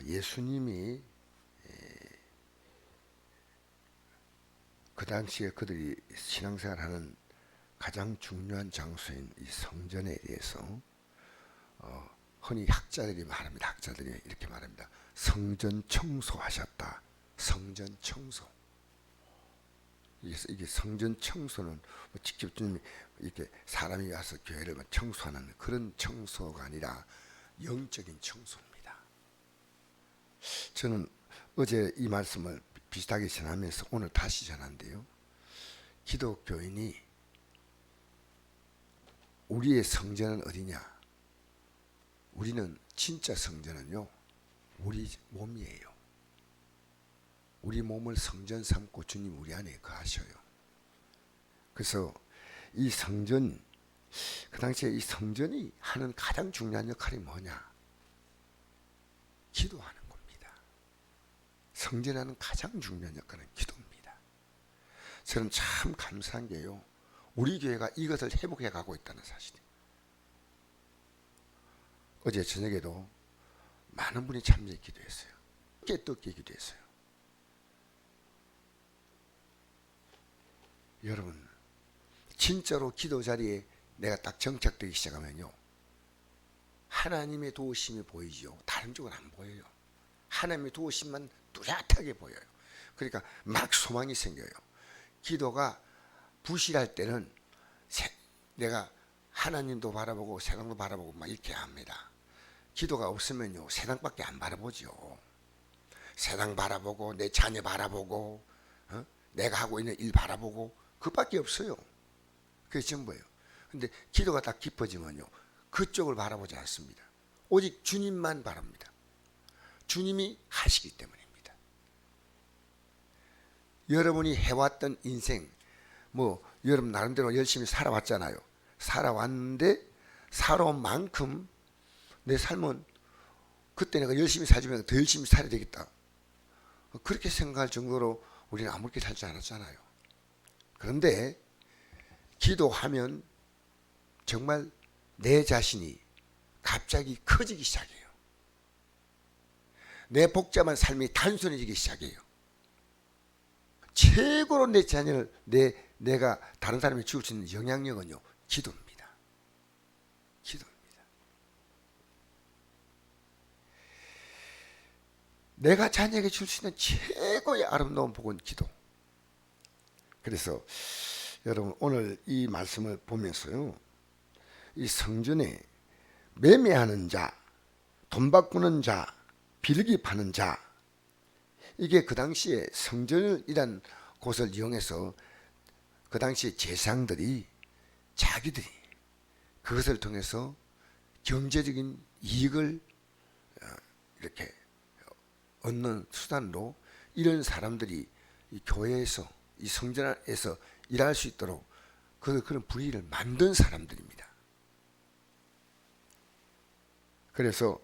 예수님이 그 당시에 그들이 신앙생활하는 가장 중요한 장소인 이 성전에 대해서 흔히 학자들이 말합니다. 학자들이 이렇게 말합니다. 성전 청소하셨다. 성전 청소. 이게 성전 청소는 직접 주님이 이렇게 사람이 와서 교회를 청소하는 그런 청소가 아니라 영적인 청소입니다. 저는 어제 이 말씀을 비슷하게 전하면서 오늘 다시 전한데요. 기독교인이 우리의 성전은 어디냐? 우리는 진짜 성전은요, 우리 몸이에요. 우리 몸을 성전 삼고 주님 우리 안에 거하셔요. 그래서 이 성전, 그 당시에 이 성전이 하는 가장 중요한 역할이 뭐냐? 기도하는 겁니다. 성전이 하는 가장 중요한 역할은 기도입니다. 저는 참 감사한 게요, 우리 교회가 이것을 회복해 가고 있다는 사실이에요. 어제 저녁에도 많은 분이 참여해 기도했어요. 깨닫게 기도했어요. 여러분, 진짜로 기도 자리에 내가 딱 정착되기 시작하면요, 하나님의 도우심이 보이지요. 다른 쪽은 안 보여요. 하나님의 도우심만 뚜렷하게 보여요. 그러니까 막 소망이 생겨요. 기도가 부실할 때는 내가 하나님도 바라보고 세상도 바라보고 막 이렇게 합니다. 기도가 없으면요, 세상밖에 안 바라보죠. 세상 바라보고 내 자녀 바라보고 내가 하고 있는 일 바라보고 그밖에 없어요. 그게 전부예요. 근데 기도가 딱 깊어지면요, 그쪽을 바라보지 않습니다. 오직 주님만 바랍니다. 주님이 하시기 때문입니다. 여러분이 해왔던 인생, 여러분 나름대로 열심히 살아왔잖아요. 살아왔는데 살아온 만큼 내 삶은 그때 내가 열심히 살지만 더 열심히 살아야 되겠다, 그렇게 생각할 정도로 우리는 아무렇게 살지 않았잖아요. 그런데 기도하면 정말 내 자신이 갑자기 커지기 시작해요. 내 복잡한 삶이 단순해지기 시작해요. 최고로 내 자녀를 내가 다른 사람이 줄 수 있는 영향력은요, 기도입니다. 기도입니다. 내가 자녀에게 줄 수 있는 최고의 아름다운 복은 기도. 그래서 여러분, 오늘 이 말씀을 보면서요, 이 성전에 매매하는 자, 돈 바꾸는 자, 비둘기 파는 자, 이게 그 당시에 성전이란 곳을 이용해서 그 당시에 제사장들이 자기들이 그것을 통해서 경제적인 이익을 이렇게 얻는 수단으로 이런 사람들이 이 교회에서, 이 성전에서 일할 수 있도록 그런 분위기를 만든 사람들입니다. 그래서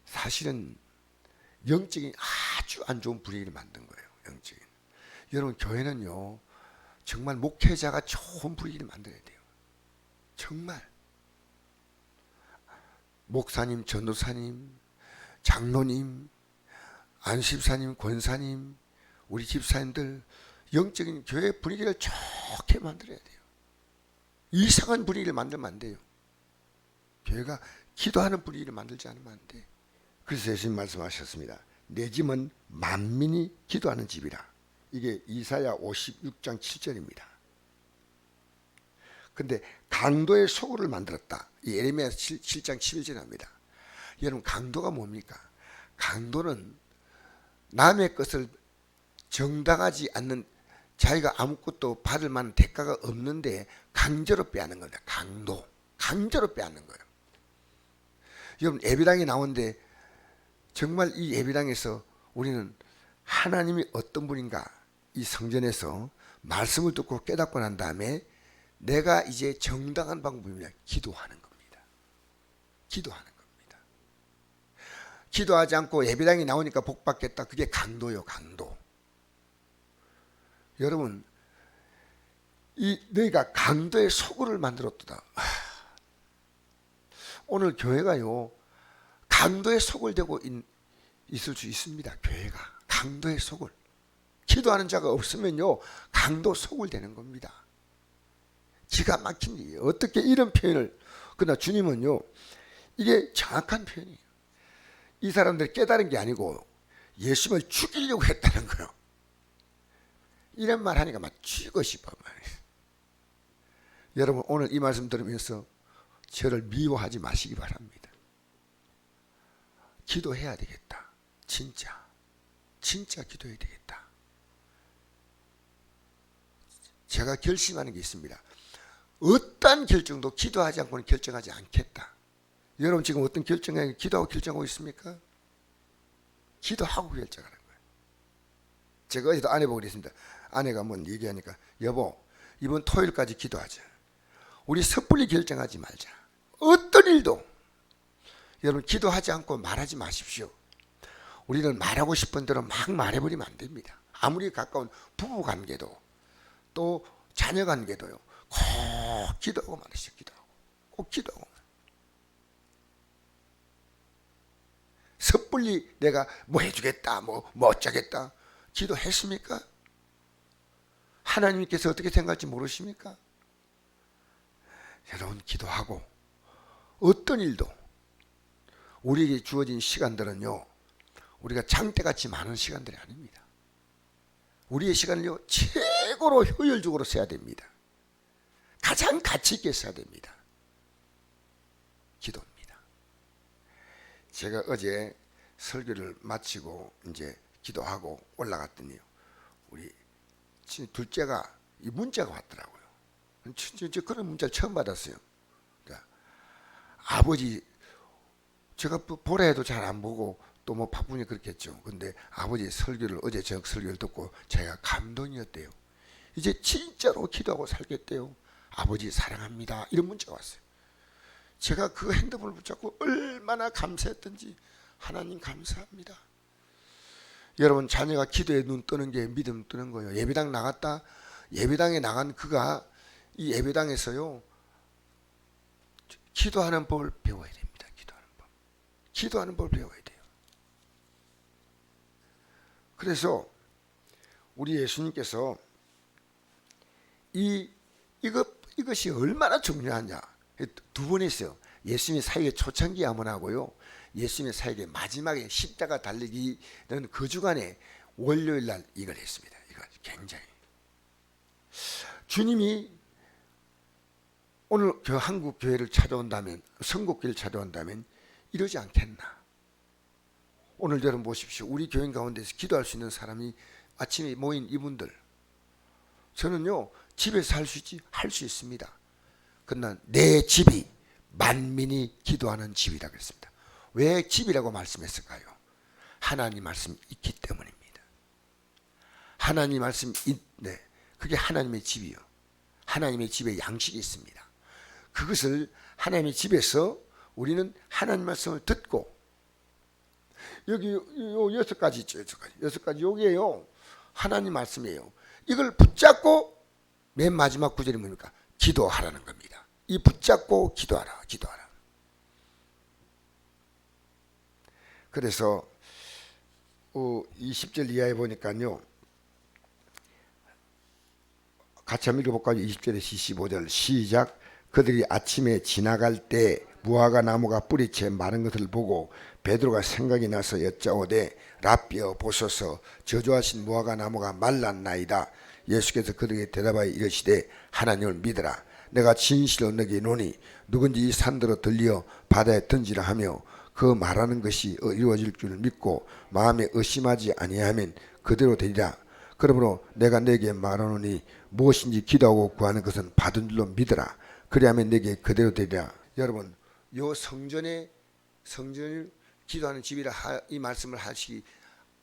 사실은 영적인 아주 안 좋은 분위기를 만든 거예요. 영적인. 여러분, 교회는요, 정말 목회자가 좋은 분위기를 만들어야 돼요. 정말 목사님, 전도사님, 장로님, 안십사님, 권사님, 우리 집사님들 영적인 교회 분위기를 좋게 만들어야 돼요. 이상한 분위기를 만들면 안 돼요. 교회가 기도하는 분위기를 만들지 않으면 안 돼. 그래서 예수님 말씀하셨습니다. 내 집은 만민이 기도하는 집이라. 이게 이사야 56장 7절입니다. 근데 강도의 소굴을 만들었다. 이 예레미야 7장 11절에 합니다. 여러분, 강도가 뭡니까? 강도는 남의 것을 정당하지 않는, 자기가 아무것도 받을 만한 대가가 없는데 강제로 빼앗는 겁니다. 강제로 빼앗는 거예요. 여러분, 예배당에 나오는데 정말 이 예배당에서 우리는 하나님이 어떤 분인가, 이 성전에서 말씀을 듣고 깨닫고 난 다음에 내가 이제 정당한 방법이냐, 기도하는 겁니다. 기도하는 겁니다. 기도하지 않고 예배당에 나오니까 복 받겠다, 그게 강도요, 강도. 여러분, 너희가 강도의 소굴을 만들었다. 오늘 교회가요, 강도의 속을 되고 있을 수 있습니다. 교회가 강도의 속을. 기도하는 자가 없으면요 강도 속을 되는 겁니다. 기가 막힌 일이에요. 어떻게 이런 표현을. 그러나 주님은요 이게 정확한 표현이에요. 이 사람들이 깨달은 게 아니고 예수님을 죽이려고 했다는 거예요. 이런 말 하니까 막 죽이고 싶어 말이에요. 여러분 오늘 이 말씀 들으면서 저를 미워하지 마시기 바랍니다. 기도해야 되겠다. 진짜 기도해야 되겠다. 제가 결심하는 게 있습니다. 어떠한 결정도 기도하지 않고는 결정하지 않겠다. 여러분 지금 어떤 결정에 기도하고 결정하고 있습니까? 기도하고 결정하는 거예요. 제가 어제도 아내 보고 그랬습니다. 아내가 뭐 얘기하니까 여보 이번 토요일까지 기도하자. 우리 섣불리 결정하지 말자. 어떤 일도 여러분 기도하지 않고 말하지 마십시오. 우리는 말하고 싶은 대로 막 말해버리면 안 됩니다. 아무리 가까운 부부관계도 또 자녀관계도요. 꼭 기도하고 말하시오. 기도하고 꼭 기도하고. 섣불리 내가 뭐 해주겠다 뭐 어쩌겠다 기도했습니까? 하나님께서 어떻게 생각할지 모르십니까? 여러분 기도하고 어떤 일도 우리에게 주어진 시간들은요 우리가 장대같이 많은 시간들이 아닙니다. 우리의 시간을요 최고로 효율적으로 써야 됩니다. 가장 가치 있게 써야 됩니다. 기도입니다. 제가 어제 설교를 마치고 이제 기도하고 올라갔더니요 우리 둘째가 이 문자가 왔더라고요. 그런 문자를 처음 받았어요. 그러니까 아버지 제가 보라 해도 잘 안 보고 또 뭐 바쁘니 그렇겠죠. 근데 아버지 설교를 어제 저녁 설교를 듣고 제가 감동이었대요. 이제 진짜로 기도하고 살겠대요. 아버지 사랑합니다. 이런 문자가 왔어요. 제가 그 핸드폰을 붙잡고 얼마나 감사했던지 하나님 감사합니다. 여러분 자녀가 기도에 눈 뜨는 게 믿음 뜨는 거예요. 예배당 나갔다 예배당에 나간 그가 이 예배당에서요 기도하는 법을 배워야 됩니다. 기도하는 법을 배워야 돼요. 그래서 우리 예수님께서 이것이 얼마나 중요하냐 두 번 했어요. 예수님의 사역의 초창기 한번하고요 예수님의 사역의 마지막에 십자가 달리기는 그 주간에 월요일 날 이걸 했습니다. 이거 굉장히 주님이 오늘 한국 교회를 찾아온다면 선곡교회를 찾아온다면 이러지 않겠나. 오늘 여러분 보십시오. 우리 교인 가운데서 기도할 수 있는 사람이 아침에 모인 이분들 저는요 집에서 할 수 있지 할 수 있습니다. 그러나 내 집이 만민이 기도하는 집이라 그랬습니다. 왜 집이라고 말씀했을까요? 하나님 말씀이 있기 때문입니다. 하나님 말씀이 있네. 그게 하나님의 집이요. 하나님의 집에 양식이 있습니다. 그것을 하나님의 집에서 우리는 하나님 말씀을 듣고 여기 요 6가지 있죠. 6가지 여기에요. 하나님 말씀이에요. 이걸 붙잡고 맨 마지막 구절이 뭡니까? 기도하라는 겁니다. 이 붙잡고 기도하라. 그래서 20절 이하에 보니까요. 같이 한번 읽어볼까요? 20절에서 25절 시작. 그들이 아침에 지나갈 때 무화과 나무가 뿌리채 마른 것을 보고 베드로가 생각이 나서 여짜오되 라삐어 보소서 저주하신 무화과 나무가 말랐나이다. 예수께서 그들에게 대답하여 이르시되 하나님을 믿으라. 내가 진실로 너에게 이르노니 누군지 이 산더러 들려 바다에 던지라 하며 그 말하는 것이 이루어질 줄 믿고 마음에 의심하지 아니하면 그대로 되리라. 그러므로 내가 네게 말하노니 무엇인지 기도하고 구하는 것은 받은 줄로 믿으라. 그리하면 네게 그대로 되리라. 여러분 요 성전을 기도하는 집이라 이 말씀을 하시기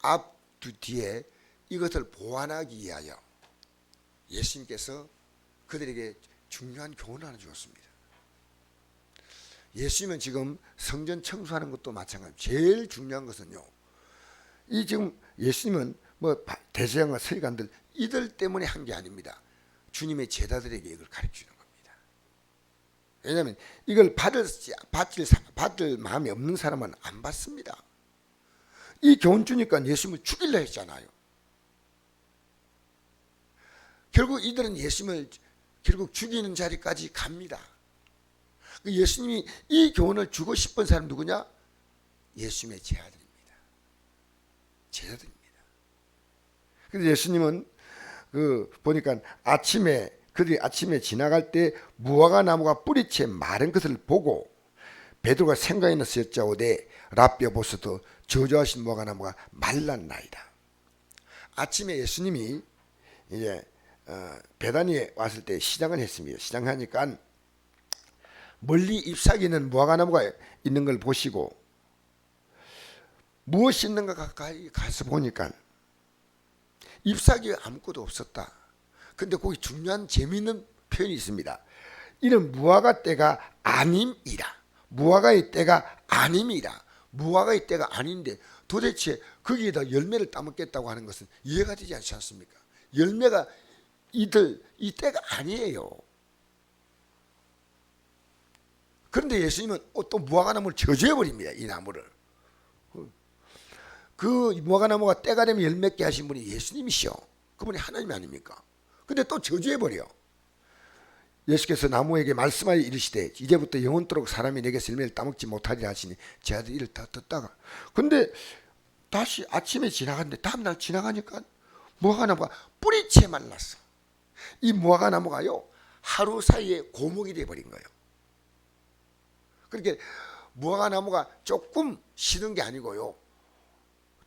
앞두 뒤에 이것을 보완하기 위하여 예수님께서 그들에게 중요한 교훈을 하나 주었습니다. 예수님은 지금 성전 청소하는 것도 마찬가지입니다. 제일 중요한 것은요. 이 지금 예수님은 뭐 대제사장과 서기관들 이들 때문에 한 게 아닙니다. 주님의 제자들에게 이걸 가르치는 겁니다. 왜냐하면 이걸 받을 마음이 없는 사람은 안 받습니다. 이 교훈 주니까 예수님을 죽이려 했잖아요. 결국 이들은 예수님을 결국 죽이는 자리까지 갑니다. 예수님이 이 교훈을 주고 싶은 사람 누구냐? 예수님의 제자들입니다. 제자들입니다. 그래서 예수님은 보니까 그들이 아침에 지나갈 때 무화과 나무가 뿌리채 마른 것을 보고 베드로가 생각이 나서 여짜오되 라삐여 보소서 저주하신 무화과 나무가 말랐나이다. 아침에 예수님이 이제 베다니에 왔을 때 시장을 했습니다. 시장하니까 멀리 잎사귀는 무화과 나무가 있는 걸 보시고 무엇이 있는가 가까이 가서 보니까 잎사귀가 아무것도 없었다. 근데 거기 중요한 재미있는 표현이 있습니다. 이는 무화과 때가 아님이라. 무화과의 때가 아님이라. 무화과의 때가 아닌데 도대체 거기에다 열매를 따먹겠다고 하는 것은 이해가 되지 않지 않습니까? 열매가 이 때가 아니에요. 그런데 예수님은 또 무화과나무를 저주해버립니다. 이 나무를. 그 무화과나무가 때가 되면 열 맺게 하신 분이 예수님이시오. 그분이 하나님이 아닙니까? 근데 또 저주해버려. 예수께서 나무에게 말씀하여 이르시되 이제부터 영원토록 사람이 내게서 열매를 따먹지 못하리라 하시니 제자들이 이를 다 듣다가 근데 다시 아침에 지나갔는데 다음날 지나가니까 무화과나무가 뿌리채 말랐어. 이 무화과나무가요 하루 사이에 고목이 돼버린 거예요. 그렇게 무화과나무가 조금 시든 게 아니고요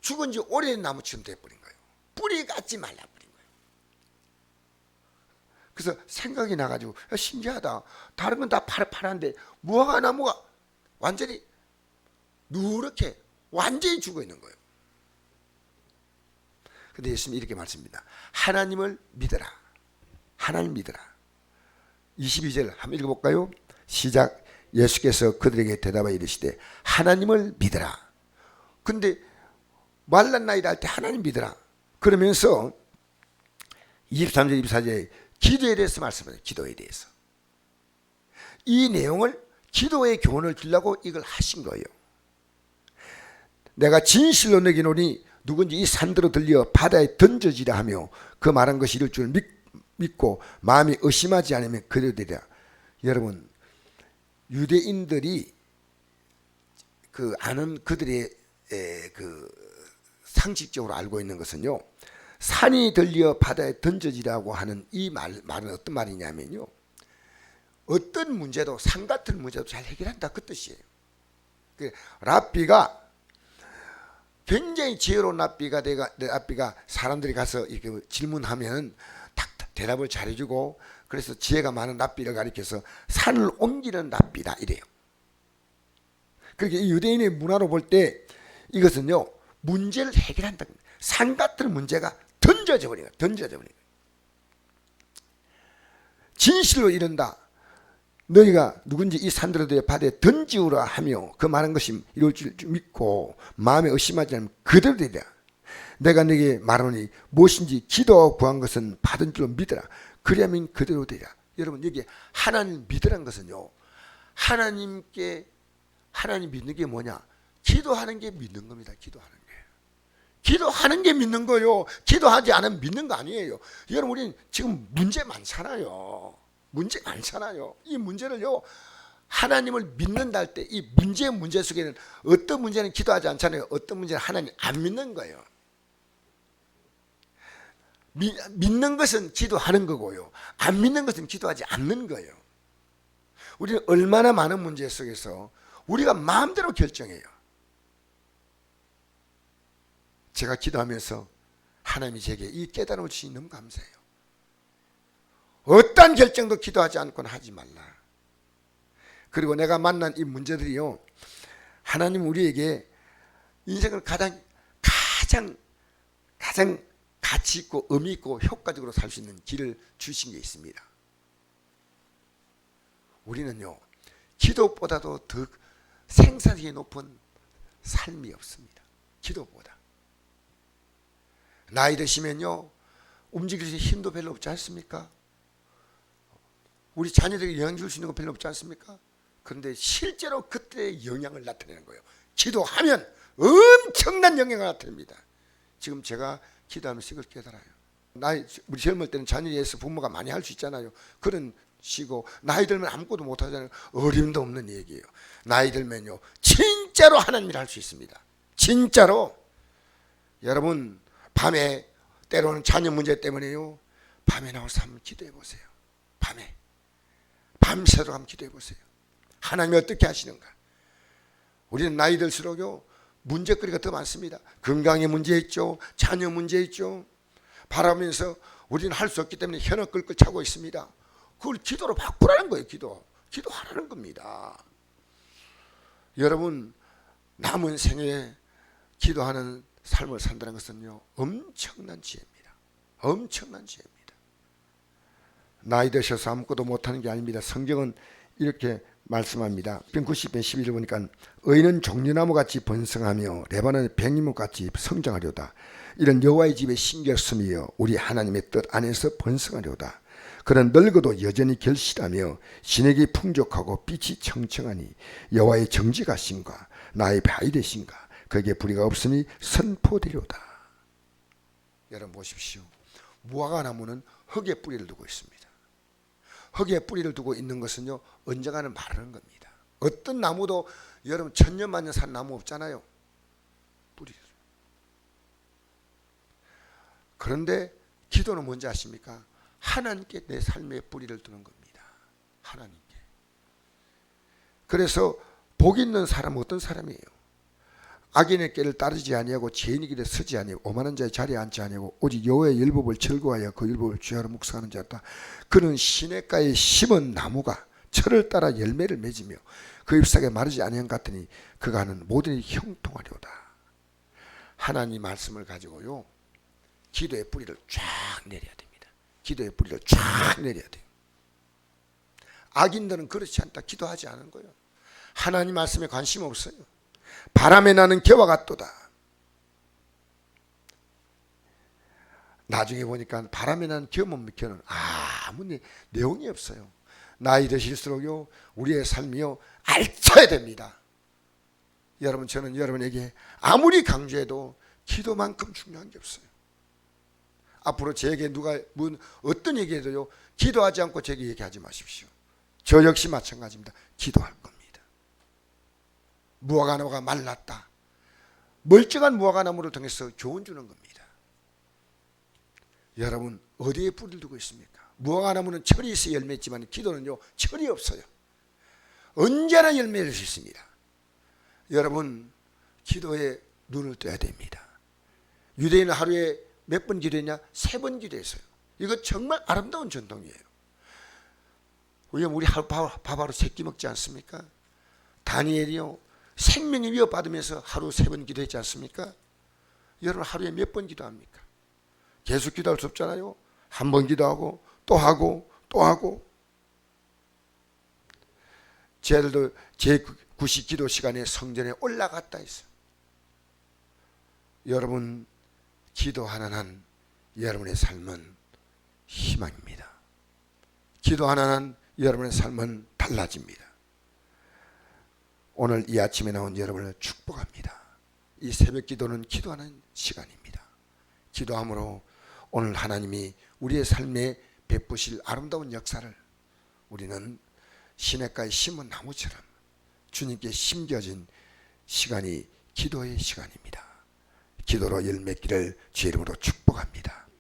죽은 지 오래된 나무처럼 돼버린 거예요. 뿌리같이 말라버린 거예요. 그래서 생각이 나가지고 신기하다. 다른 건 다 파란데 무화과나무가 완전히 누렇게 완전히 죽어 있는 거예요. 근데 예수님이 이렇게 말씀합니다. 하나님을 믿어라. 하나님을 믿어라. 22절 한번 읽어볼까요? 시작. 예수께서 그들에게 대답하여 이르시되 하나님을 믿어라. 근데 말랐나이다 할 때 하나님 믿어라. 그러면서 23절 24절에 기도에 대해서 말씀해요. 기도에 대해서. 이 내용을 기도의 교훈을 주려고 이걸 하신 거예요. 내가 진실로 너희노니 누군지 이 산들로 들려 바다에 던져지라 하며 그 말한 것이 이룰 줄 믿고 마음이 의심하지 않으면 그대로 되리라. 여러분 유대인들이 아는 그들의 상식적으로 알고 있는 것은요 산이 들려 바다에 던져지라고 하는 이 말은 어떤 말이냐면요 어떤 문제도 산 같은 문제도 잘 해결한다 그 뜻이에요. 랍비가 굉장히 지혜로운 랍비가 사람들이 가서 이렇게 질문하면 딱 대답을 잘해주고 그래서 지혜가 많은 랍비를 가리켜서 산을 옮기는 랍비다 이래요. 그렇게 이 유대인의 문화로 볼 때 이것은요 문제를 해결한다. 산 같은 문제가 던져져 버린 거예요. 진실로 이른다. 너희가 누군지 이 산들을 들여 바다에 던지우라 하며 그 말한 것이 이룰 줄 믿고 마음에 의심하지 않으면 그대로 되리라. 내가 너에게 말하노니 무엇인지 기도하고 구한 것은 받은 줄로 믿으라. 그리하면 그대로 되리라. 여러분 여기 하나님 믿으라는 것은요 하나님 믿는 게 뭐냐? 기도하는 게 믿는 겁니다. 기도하는 게 믿는 거요. 기도하지 않으면 믿는 거 아니에요. 여러분 우리는 지금 문제 많잖아요. 이 문제를요 하나님을 믿는다 할 때 이 문제 속에는 어떤 문제는 기도하지 않잖아요. 어떤 문제는 하나님 안 믿는 거예요. 믿는 것은 기도하는 거고요. 안 믿는 것은 기도하지 않는 거예요. 우리는 얼마나 많은 문제 속에서 우리가 마음대로 결정해요. 제가 기도하면서 하나님이 제게 이 깨달음을 주시니 너무 감사해요. 어떤 결정도 기도하지 않고는 하지 말라. 그리고 내가 만난 이 문제들이요 하나님 우리에게 인생을 가장 가치 있고 의미 있고 효과적으로 살 수 있는 길을 주신 게 있습니다. 우리는요 기도보다도 더 생산성이 높은 삶이 없습니다. 기도보다. 나이 드시면요 움직일 수 힘도 별로 없지 않습니까? 우리 자녀들에게 영향 줄 수 있는 거 별로 없지 않습니까? 그런데 실제로 그때 영향을 나타내는 거예요. 기도하면 엄청난 영향을 나타냅니다. 지금 제가 기도하면서 이걸 깨달아요. 우리 젊을 때는 자녀에 의해서 부모가 많이 할 수 있잖아요. 그런 시고 나이 들면 아무것도 못하잖아요. 어림도 없는 얘기예요. 나이 들면요 진짜로 하나님 일을 할 수 있습니다. 진짜로. 여러분 밤에 때로는 자녀 문제 때문에요 밤에 나와서 한번 기도해 보세요. 밤새도록 한번 기도해 보세요. 하나님이 어떻게 하시는가. 우리는 나이 들수록요 문제거리가 더 많습니다. 건강에 문제 있죠. 자녀 문제 있죠. 바라면서 우리는 할 수 없기 때문에 현혹 끌끌 차고 있습니다. 그걸 기도로 바꾸라는 거예요. 기도하라는 겁니다. 여러분 남은 생에 기도하는 삶을 산다는 것은요 엄청난 지혜입니다. 엄청난 지혜입니다. 나이 드셔서 아무것도 못하는 게 아닙니다. 성경은 이렇게 말씀합니다. 90편 11절 보니까 의인은 종려나무같이 번성하며 레바논의 백리목같이 성장하려다. 이런 여호와의 집에 신겼으며 우리 하나님의 뜻 안에서 번성하려다. 그는 늙어도 여전히 결실하며 진액이 풍족하고 빛이 청청하니 여호와의 정직하심과 나의 바위 되신가 거기에 불의가 없으니 선포되려다. 여러분 보십시오. 무화과나무는 흙에 뿌리를 두고 있습니다. 흙에 뿌리를 두고 있는 것은요 언젠가는 마르는 겁니다. 어떤 나무도 여러분 천년 만년 산 나무 없잖아요. 뿌리. 그런데 기도는 뭔지 아십니까? 하나님께 내 삶의 뿌리를 두는 겁니다. 하나님께. 그래서 복 있는 사람은 어떤 사람이에요? 악인의 길을 따르지 아니하고 죄인의 길에 서지 아니하고 오만한 자의 자리에 앉지 아니하고 오직 여호와의 율법을 즐거워하여 그 율법을 주야로 묵상하는 자다. 그는 시냇가에 심은 나무가 철을 따라 열매를 맺으며 그 잎사귀에 마르지 아니한 것 같으니 그가 하는 모든 일이 형통하려다. 하나님 말씀을 가지고요 기도의 뿌리를 쫙 내려야 됩니다. 기도의 뿌리를 쫙 내려야 돼요. 악인들은 그렇지 않다. 기도하지 않은 거예요. 하나님 말씀에 관심 없어요. 바람에 나는 겨와 같도다. 나중에 보니까 바람에 나는 겨면 겨는 아무 내용이 없어요. 나이 드실수록요 우리의 삶이요 알차야 됩니다. 여러분 저는 여러분에게 아무리 강조해도 기도만큼 중요한 게 없어요. 앞으로 제게 누가 어떤 얘기해도요 기도하지 않고 제게 얘기하지 마십시오. 저 역시 마찬가지입니다. 기도할 겁니다. 무화과나무가 말랐다. 멀쩡한 무화과나무를 통해서 교훈 주는 겁니다. 여러분 어디에 뿌리를 두고 있습니까? 무화과나무는 철이 있어 열매있지만 기도는요 철이 없어요. 언제나 열매를 수 있습니다. 여러분 기도에 눈을 떠야 됩니다. 유대인은 하루에 몇 번 기도했냐? 3번 기도했어요. 이거 정말 아름다운 전통이에요. 우리 밥하루 3끼 먹지 않습니까? 다니엘이요 생명이 위협받으면서 하루 3번 기도했지 않습니까? 여러분 하루에 몇 번 기도합니까? 계속 기도할 수 없잖아요. 한 번 기도하고 또 하고 또 하고. 쟤들도 제9시 기도 시간에 성전에 올라갔다 했어요. 여러분 기도하는 한 여러분의 삶은 희망입니다. 기도하는 한 여러분의 삶은 달라집니다. 오늘 이 아침에 나온 여러분을 축복합니다. 이 새벽 기도는 기도하는 시간입니다. 기도함으로 오늘 하나님이 우리의 삶에 베푸실 아름다운 역사를 우리는 시냇가에 심은 나무처럼 주님께 심겨진 시간이 기도의 시간입니다. 기도로 열 맺기를 주의 이름으로 축복합니다.